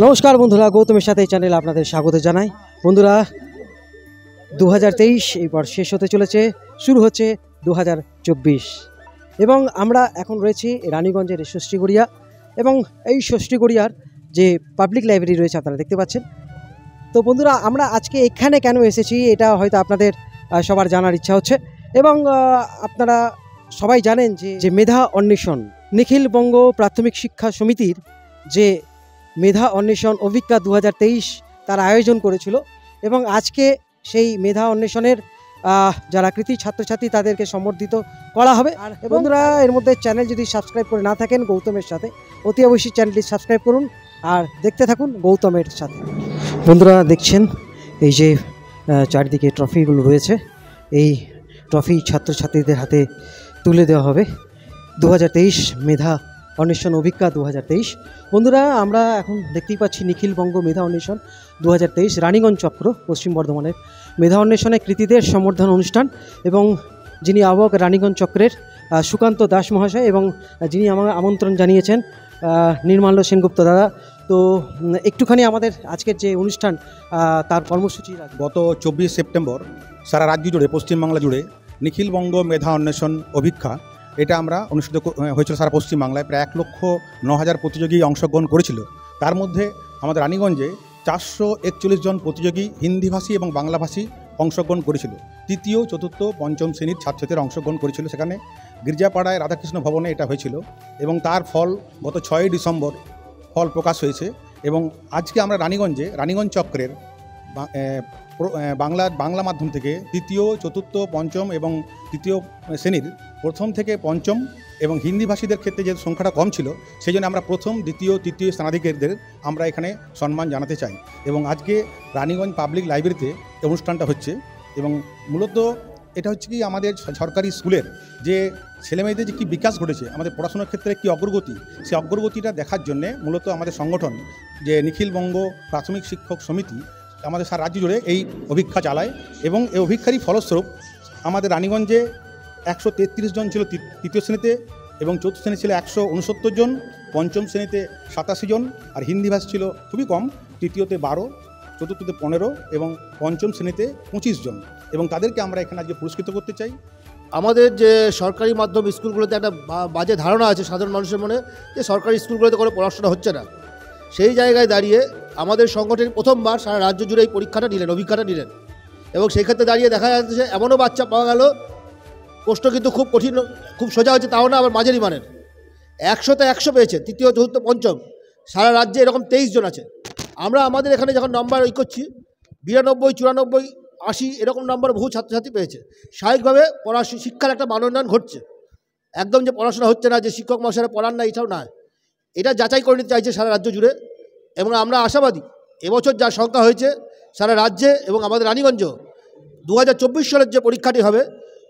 নমস্কার বন্ধুরা, গৌতমের সাথে এই চ্যানেলে আপনাদের স্বাগত জানাই। বন্ধুরা, 2023 এইবার শেষ হতে চলেছে, শুরু হচ্ছে 2024 এবং আমরা এখন রয়েছি রানীগঞ্জের ষষ্ঠীগড়িয়া এবং এই ষষ্ঠীগড়িয়ার যে পাবলিক লাইব্রেরি রয়েছে আপনারা দেখতে পাচ্ছেন। তো বন্ধুরা, আমরা আজকে এখানে কেন এসেছি এটা হয়তো আপনাদের সবার জানার ইচ্ছা হচ্ছে এবং আপনারা সবাই জানেন যে মেধা অন্বেষণ, নিখিল বঙ্গ প্রাথমিক শিক্ষা সমিতির যে মেধা অন্বেষণ অভিজ্ঞা 2023 তার আয়োজন করেছিল এবং আজকে সেই মেধা অন্বেষণের যারা কৃতি ছাত্রছাত্রী তাদেরকে সম্বর্ধিত করা হবে। আর বন্ধুরা, এর মধ্যে চ্যানেল যদি সাবস্ক্রাইব করে না থাকেন গৌতমের সাথে, অতি অবশ্যই চ্যানেলটি সাবস্ক্রাইব করুন আর দেখতে থাকুন গৌতমের সাথে। বন্ধুরা দেখছেন এই যে চারিদিকে ট্রফিগুলো রয়েছে, এই ট্রফি ছাত্রছাত্রীদের হাতে তুলে দেওয়া হবে 2023 মেধা অন্বেষণ অভিজ্ঞা 2023। বন্ধুরা, আমরা এখন দেখতেই পাচ্ছি নিখিল বঙ্গ মেধা অন্বেষণ 2023 রানীগঞ্জ চক্র পশ্চিম বর্ধমানের মেধা অন্বেষণে কৃতীদের সম্বর্ধনা অনুষ্ঠান এবং যিনি আহ্বায়ক রানীগঞ্জ চক্রের সুকান্ত দাস মহাশয় এবং যিনি আমার আমন্ত্রণ জানিয়েছেন নির্মাল্য সেনগুপ্ত দাদা। তো একটুখানি আমাদের আজকের যে অনুষ্ঠান তার কর্মসূচি। গত 24 সেপ্টেম্বর সারা রাজ্য জুড়ে, পশ্চিমবাংলা জুড়ে নিখিল বঙ্গ মেধা অন্বেষণ অভিজ্ঞা এটা আমরা অনুষ্ঠিত হয়েছিল সারা পশ্চিমবাংলায়। প্রায় 1,09,000 প্রতিযোগী অংশগ্রহণ করেছিল। তার মধ্যে আমাদের রানীগঞ্জে 441 জন প্রতিযোগী হিন্দিভাষী এবং বাংলাভাষী অংশগ্রহণ করেছিল। তৃতীয়, চতুর্থ, পঞ্চম শ্রেণীর ছাত্রছাত্রীরা অংশগ্রহণ করেছিল। সেখানে গির্জাপাড়ায় রাধাকৃষ্ণ ভবনে এটা হয়েছিল এবং তার ফল গত 6 ডিসেম্বর ফল প্রকাশ হয়েছে। এবং আজকে আমরা রানীগঞ্জে রানীগঞ্জ চক্রের বাংলা মাধ্যম থেকে তৃতীয়, চতুর্থ, পঞ্চম এবং তৃতীয় শ্রেণীর প্রথম থেকে পঞ্চম এবং হিন্দিভাষীদের ক্ষেত্রে যে সংখ্যাটা কম ছিল সেই জন্য আমরা প্রথম, দ্বিতীয়, তৃতীয় স্থানাধিকারীদের আমরা এখানে সম্মান জানাতে চাই। এবং আজকে রানীগঞ্জ পাবলিক লাইব্রেরিতে অনুষ্ঠানটা হচ্ছে এবং মূলত এটা হচ্ছে কি আমাদের সরকারি স্কুলের যে ছেলেমেয়েদের যে কী বিকাশ ঘটেছে, আমাদের পড়াশোনার ক্ষেত্রে কী অগ্রগতি, সেই অগ্রগতিটা দেখার জন্যে মূলত আমাদের সংগঠন যে নিখিল বঙ্গ প্রাথমিক শিক্ষক সমিতি আমাদের সারা রাজ্য জুড়ে এই অভিজ্ঞা চালায়। এবং এই অভিজ্ঞারই ফলস্বরূপ আমাদের রানীগঞ্জে 133 জন ছিল তৃতীয় শ্রেণীতে এবং চতুর্থ শ্রেণী ছিল 169 জন, পঞ্চম শ্রেণীতে 87 জন, আর হিন্দিভাষী ছিল খুবই কম, তৃতীয়তে 12, চতুর্থতে 15 এবং পঞ্চম শ্রেণীতে 25 জন। এবং তাদেরকে আমরা এখানে আজকে পুরস্কৃত করতে চাই। আমাদের যে সরকারি মাধ্যম স্কুলগুলোতে একটা বাজে ধারণা আছে সাধারণ মানুষের মনে যে সরকারি স্কুলগুলোতে কোনো পড়াশোনা হচ্ছে না। সেই জায়গায় দাঁড়িয়ে আমাদের সংগঠন প্রথমবার সারা রাজ্য জুড়ে এই পরীক্ষাটা নিলেন, অভিজ্ঞতা নিলেন এবং সেই ক্ষেত্রে দাঁড়িয়ে দেখা যাচ্ছে এমনও বাচ্চা পাওয়া গেল, প্রশ্ন কিন্তু খুব কঠিন, খুব সোজা হচ্ছে তাও না, আবার মাঝারি মানের 100তে 100 পেয়েছে তৃতীয়, চতুর্থ, পঞ্চম। সারা রাজ্যে এরকম 23 জন আছে। আমরা আমাদের এখানে যখন নম্বর করছি 92, 94, 80 এরকম নম্বর বহু ছাত্রছাত্রী পেয়েছে। স্বাভাবিকভাবে শিক্ষার একটা মানোন্নয়ন ঘটছে। একদম যে পড়াশোনা হচ্ছে না, যে শিক্ষক মশাইরা পড়ান না, এটাও না, এটা যাচাই করে নিতে চাইছে সারা রাজ্য জুড়ে। এবং আমরা আশাবাদী এবছর যা সংখ্যা হয়েছে সারা রাজ্যে এবং আমাদের রানীগঞ্জ 2024 সালের যে পরীক্ষাটি হবে,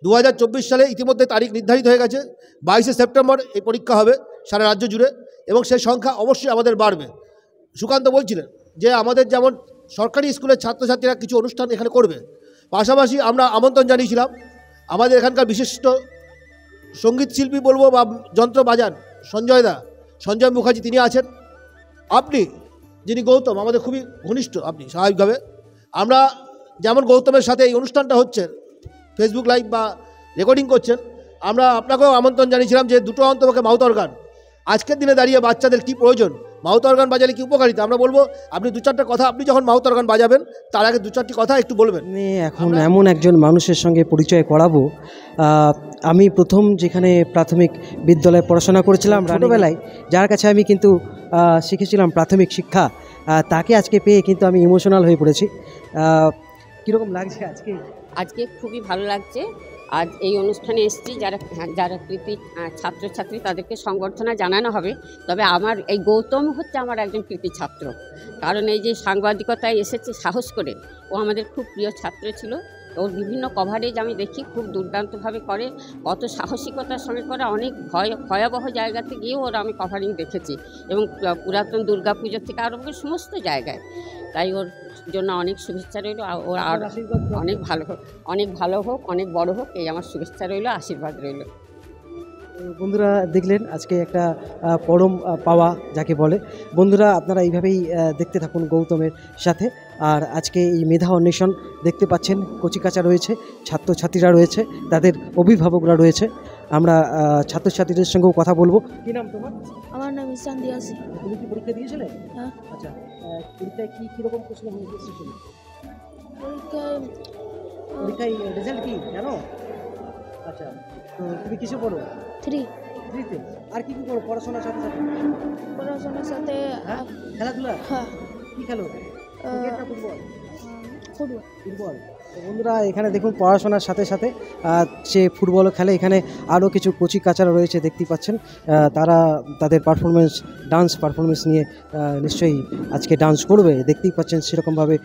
2024 সালে ইতিমধ্যে তারিখ নির্ধারিত হয়ে গেছে। 22শে সেপ্টেম্বর এই পরীক্ষা হবে সারা রাজ্য জুড়ে এবং সেই সংখ্যা অবশ্যই আমাদের বাড়বে। সুকান্ত বলছিলেন যে আমাদের যেমন সরকারি স্কুলের ছাত্রছাত্রীরা কিছু অনুষ্ঠান এখানে করবে, পাশাপাশি আমরা আমন্ত্রণ জানিয়েছিলাম আমাদের এখানকার বিশিষ্ট সঙ্গীত শিল্পী বলবো বা যন্ত্র বাজান সঞ্জয় মুখার্জি, তিনি আছেন। আপনি যিনি গৌতম আমাদের খুবই ঘনিষ্ঠ, আপনি স্বাভাবিকভাবে আমরা যেমন গৌতমের সাথে এই অনুষ্ঠানটা হচ্ছে ফেসবুক লাইভ বা রেকর্ডিং করছেন, আমরা আপনাকেও আমন্ত্রণ জানিয়েছিলাম যে দুটো অন্তপক্ষে মাউথ অর্গান আজকের দিনে দাঁড়িয়ে বাচ্চাদের কী প্রয়োজন, মাউথ অর্গান বাজালে কী উপকারিতা, আমরা বলবো আপনি 2-4টা কথা, আপনি যখন মাউথ অর্গান বাজাবেন তার আগে 2-4টি কথা একটু বলবেন। এখন এমন একজন মানুষের সঙ্গে পরিচয় করাবো। আমি প্রথম যেখানে প্রাথমিক বিদ্যালয়ে পড়াশোনা করেছিলাম ছোটোবেলায়, যার কাছে আমি কিন্তু শিখেছিলাম প্রাথমিক শিক্ষা, তাকে আজকে পেয়ে কিন্তু আমি ইমোশনাল হয়ে পড়েছি। কীরকম লাগছে আজকে? আজকে খুবই ভালো লাগছে। আজ এই অনুষ্ঠানে এসেছি, যারা কৃতি ছাত্রছাত্রী তাদেরকে সংবর্ধনা জানানো হবে। তবে আমার এই গৌতম হচ্ছে আমার একজন কৃতি ছাত্র, কারণ এই যে সাংবাদিকতায় এসেছে সাহস করে, ও আমাদের খুব প্রিয় ছাত্র ছিল। ওর বিভিন্ন কভারেজ আমি দেখি খুব দুর্দান্তভাবে করে, কত সাহসিকতার সঙ্গে করে, অনেক ভয়াবহ জায়গাতে গিয়েও ওর আমি কভারিং দেখেছি এবং পুরাতন দুর্গাপুজোর থেকে আরম্ভ করে সমস্ত জায়গায়। তাই ওর জন্য অনেক শুভেচ্ছা রইল। ওর আর অনেক ভালো হোক, অনেক বড় হোক, এই আমার শুভেচ্ছা রইল, আশীর্বাদ রইল। বন্ধুরা দেখলেন আজকে একটা পরম পাওয়া যাকে বলে। বন্ধুরা আপনারা এইভাবেই দেখতে থাকুন গৌতমের সাথে। আর আজকে এই মেধা অন্বেষণ দেখতে পাচ্ছেন, কচিকাঁচা রয়েছে, ছাত্রছাত্রীরা রয়েছে, তাদের অভিভাবকরা রয়েছে। আমরা ছাত্রছাত্রীদের সঙ্গেও কথা বলবো। কি নাম তোমার? আমার নাম ইসান দিয়াসি। তুমি কি পরীক্ষা দিয়েছিলে? হ্যাঁ। আচ্ছা, পরীক্ষায় কীরকম প্রশ্ন এসেছিল? পরীক্ষায় রেজাল্ট কি জানো? আচ্ছা, তো তুমি কিছু পড়ো? 3তে। আর কি করো পড়াশোনার সাথে সাথে? পড়াশোনার সাথে খেলাধুলা? হ্যাঁ। কি খেলো? ক্রিকেট না ফুটবল? ফুটবল। তো বন্ধুরা এখানে দেখুন পড়াশোনার সাথে সাথে সে ফুটবলও খেলে। এখানে আরও কিছু কচি কাচারা রয়েছে দেখতেই পাচ্ছেন। তারা তাদের ডান্স পারফরমেন্স নিয়ে নিশ্চয়ই আজকে ডান্স করবে, দেখতেই পাচ্ছেন সেরকমভাবে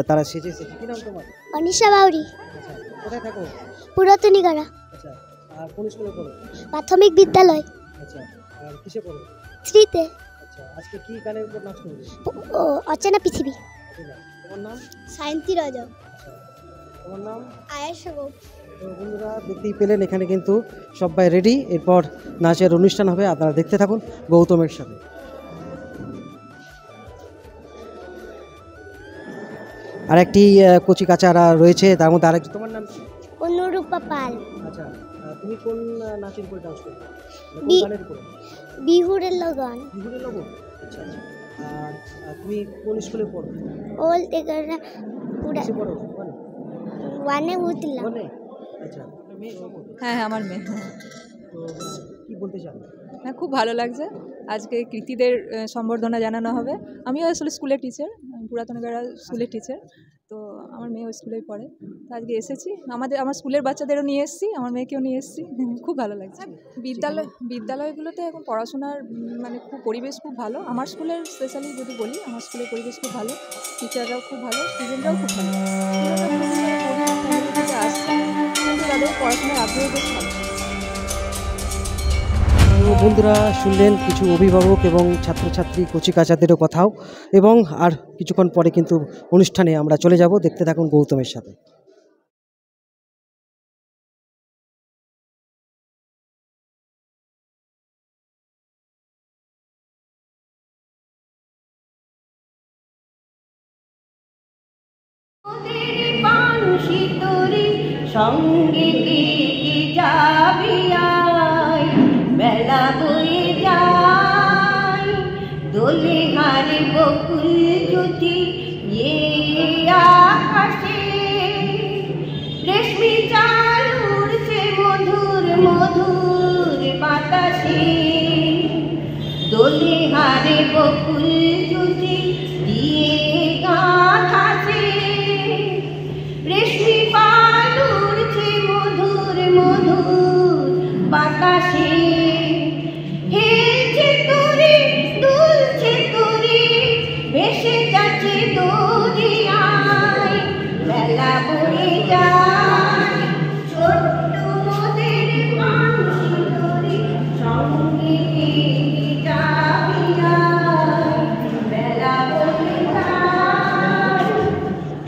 তারা সেজেছে। কী নাম তোমার? অনিশা বাউরি। আচ্ছা, কোথায় থাকো? পুরাতনীগাড়া। আচ্ছা, আর কোন স্কুলে পড়ো? প্রাথমিক বিদ্যালয়। আচ্ছা, আর কিসে পড়ো? 3তে। আচ্ছা, আজকে কি গানের উপর নাচ করবে? ও অচেনা পৃথিবী। তোমার নাম? সায়ন্তী রাজা। আচ্ছা, তোমার নাম? আয়েশা গো। তো বন্ধুরা দেখতেই পেলেন এখানে কিন্তু সবাই রেডি। এরপর নাচের অনুষ্ঠান হবে, আপনারা দেখতে থাকুন গৌতমের সাথে। আর একটি কচি কাচারা রয়েছে, তার মধ্যে আরেকটি। তোমার নাম কি? অনুরূপা পাল। আচ্ছা, তুমি কোন নাচের উপর ডান্স করবে? বিহুরের গান। বিহুরের লোগো? আচ্ছা, আচ্ছা। আর তুমি কোন স্কুলে পড়ো? ওল্ড এগারা পুরা কিসে পড়ো? ওয়ানে উঠলাম। আচ্ছা, হ্যাঁ, আমার মেয়ে। তো কি বলতে চান? হ্যাঁ, খুব ভালো লাগছে। আজকে কৃতীদের সম্বর্ধনা জানানো হবে। আমিও আসলে স্কুলের টিচার, পুরাতনগাড়া স্কুলের টিচার। তো আমার মেয়ে ওই স্কুলেই পড়ে। তো আজকে এসেছি, আমার স্কুলের বাচ্চাদেরও নিয়ে এসেছি, আমার মেয়েকেও নিয়ে এসেছি। খুব ভালো লাগছে। বিদ্যালয়গুলোতে এখন পড়াশোনার মানে খুব পরিবেশ খুব ভালো। আমার স্কুলের স্পেশালি যদি বলি, আমার স্কুলের পরিবেশ খুব ভালো, টিচাররাও খুব ভালো, স্টুডেন্টরাও খুব ভালো। আসছে কিন্তু তাদের পড়াশোনার আগ্রহ বেশ ভালো। বন্ধুরা শুনলেন কিছু অভিভাবক এবং ছাত্রছাত্রী কচিকাচাদেরও কথাও। এবং আর কিছুক্ষণ পরে কিন্তু অনুষ্ঠানে আমরা চলে যাব, দেখতে থাকুন গৌতমের সাথে। সঙ্গে যাবি আয়, বেলা বয়ে যায়, দোলে হারে বকুল জ্যোতি আকাশে, রেশমি চাল উড়ছে মধুর মধুর বাতাসে, দোলে হারে বকুল জ্যোতি দিয়ে গাঁথাছে, রেশমি পাল উড়ছে মধুর মধুর বাতাসে, হেলছে তোরে দুলছে তোরে ভেসে যাচ্ছে দরিয়ায়, বেলা বয়ে যায়, ছোট্ট মোদের পাখি তোরে সঙ্গে যাবি আয়, বেলা বয়ে যায়।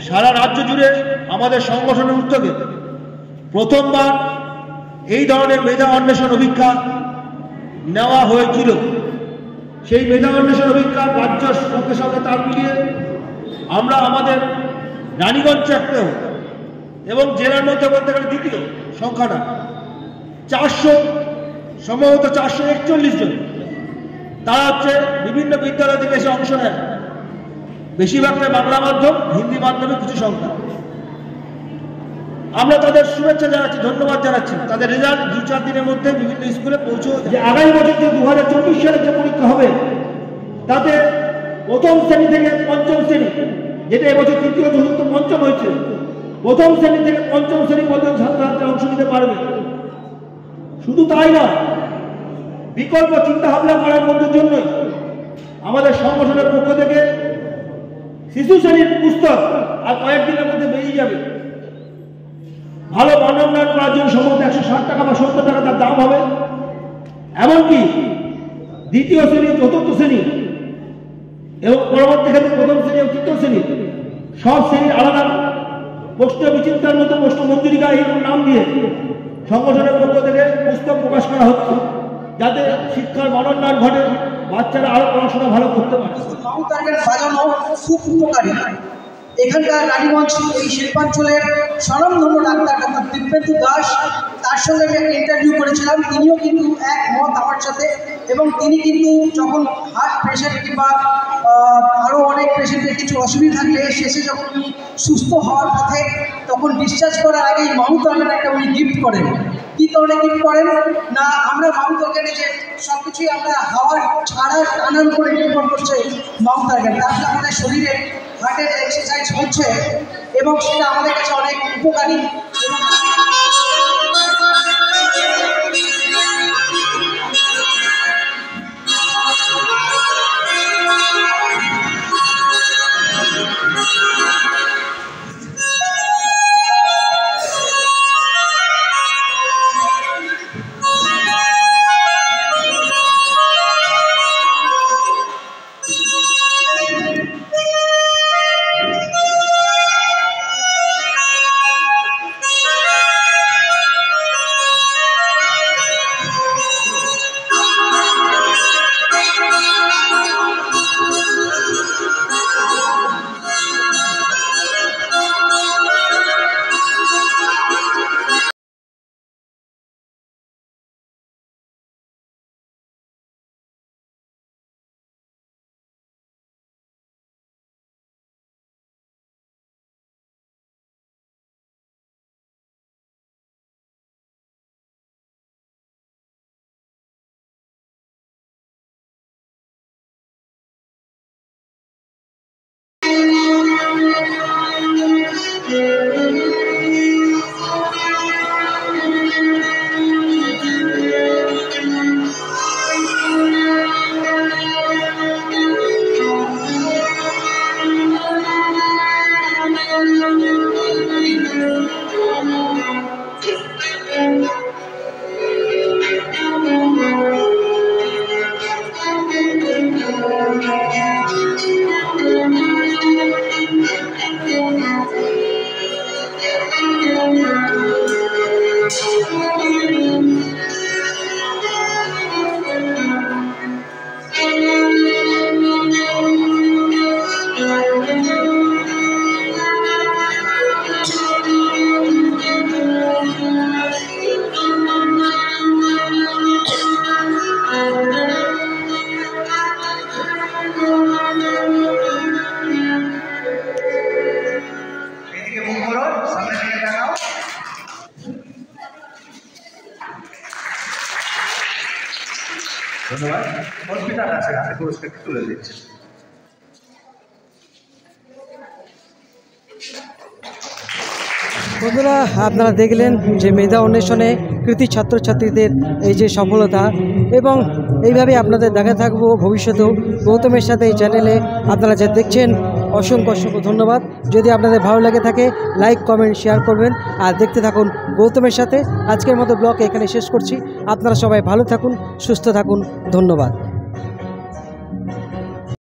সারা রাজ্য জুড়ে আমাদের সংগঠনের উদ্যোগে প্রথমবার এই ধরনের মেধা অন্বেষণ অভিজ্ঞতা নেওয়া হয়েছিল। সেই মেধা অন্বেষণ অভিজ্ঞতা রাজ্যের সঙ্গে সঙ্গে তাল মিলিয়ে আমরা আমাদের রানীগঞ্জ চক্রেও এবং জেলার মধ্যে বলতে গেলে দ্বিতীয় সংখ্যাটা 400, সম্ভবত 441 জন। তারা হচ্ছে বিভিন্ন বিদ্যালয় থেকে এসে অংশ নেন, বেশিরভাগটাই বাংলা মাধ্যম, হিন্দি মাধ্যমে কিছু সংখ্যা। আমরা তাদের শুভেচ্ছা জানাচ্ছি, ধন্যবাদ জানাচ্ছি। তাদের রেজাল্ট 2-4 দিনের মধ্যে বিভিন্ন স্কুলে পৌঁছে যে আগামী বছর যে 2024 সালের যে পরীক্ষা হবে, তাতে প্রথম শ্রেণী থেকে পঞ্চম শ্রেণী, যেটা এবছর তৃতীয় চতুর্থ পঞ্চম হয়েছে, প্রথম শ্রেণী থেকে পঞ্চম শ্রেণী পর্যন্ত ছাত্রছাত্রীরা অংশ নিতে পারবে। শুধু তাই না, বিকল্প চিন্তা ভাবনা করার মধ্যে জন্য আমাদের সংগঠনের পক্ষ থেকে শিশু শ্রেণীর পুস্তক আর কয়েকদিনের মধ্যে বেরিয়ে যাবে। ভালো মানোন্নয়ন করার জন্য সম্ভবত 160 টাকা বা 70 টাকা তার দাম হবে। এমনকি দ্বিতীয় শ্রেণী, চতুর্থ শ্রেণী এবং পরবর্তী ক্ষেত্রে প্রথম শ্রেণী এবং তৃতীয় শ্রেণী সব শ্রেণীর আলাদা প্রশ্ন বিচিন্তার মতো প্রশ্ন মঞ্জুরিকা এই নাম দিয়ে সংগঠনের পক্ষ থেকে পুস্তক প্রকাশ করা হচ্ছে। যাতে শিক্ষার মনোন্নয়ন ঘটে, বাচ্চারা আরও পড়াশোনা ভালো করতে পারে। মাউথ অর্গান বাজানো খুব উপকারী। এখানকার রানীগঞ্জ এই শিল্পাঞ্চলের স্বনামধন্য ডাক্তার দিব্যেন্দু দাস, তার সঙ্গে আমি একটা ইন্টারভিউ করেছিলাম, তিনিও কিন্তু একমত আমার সাথে। এবং তিনি কিন্তু যখন হার্ট পেশেন্ট কিংবা আরও অনেক পেশেন্টের কিছু অসুবিধা থাকলে শেষে যখন উনি সুস্থ হওয়ার পথে তখন ডিসচার্জ করার আগেই মাউথ অর্গান একটা উনি গিফট করেন। কী কারণে গিফট করেন না, আমরা মাউথ অর্গানে যে সব কিছুই আমরা হাওয়ার ছাড়া টানান করে নির্ভর করছে মাউথ অর্গান, তাহলে আমাদের শরীরে হার্টের এক্সারসাইজ হচ্ছে এবং সেটা আমাদের কাছে অনেক উপকারী। ধন্যবাদ। হসপিটাল আছে, আমি পুরস্কারটি তুলে দিচ্ছি। বন্ধুরা, আপনারা দেখলেন যে মেধা অন্বেষণে কৃতি ছাত্রছাত্রীদের এই যে সফলতা, এবং এইভাবে আপনাদের দেখা থাকবো ভবিষ্যতেও গৌতমের সাথে এই চ্যানেলে। আপনারা যা দেখছেন অসংখ্য অসংখ্য ধন্যবাদ। যদি আপনাদের ভালো লেগে থাকে লাইক কমেন্ট শেয়ার করবেন আর দেখতে থাকুন গৌতমের সাথে। আজকের মতো ব্লগ এখানে শেষ করছি। আপনারা সবাই ভালো থাকুন, সুস্থ থাকুন, ধন্যবাদ।